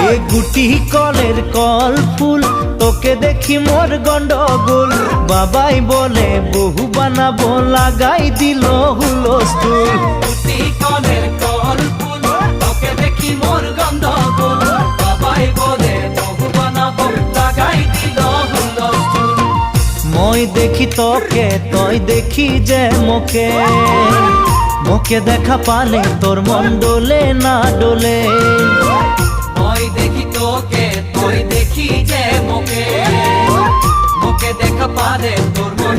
এ গুটি কলের কল ফুল তোকে দেখি মোর গন্ডগোল বাবাই বলে বহু বানাবো লাগাই দিল হুলস্থুল গুটি কলের কল ফুল তোকে দেখি মোর গন্ডগোল বাবাই বলে বহু বানাবো লাগাই দিল হুলস্থুল মই দেখি তোকে তই দেখি যে মোকে মোকে দেখা পালে তোর মন ডোলে না ডোলে মই দেখি তোকে তুই দেখি যে মোকে মোকে দেখা পারে তোর মন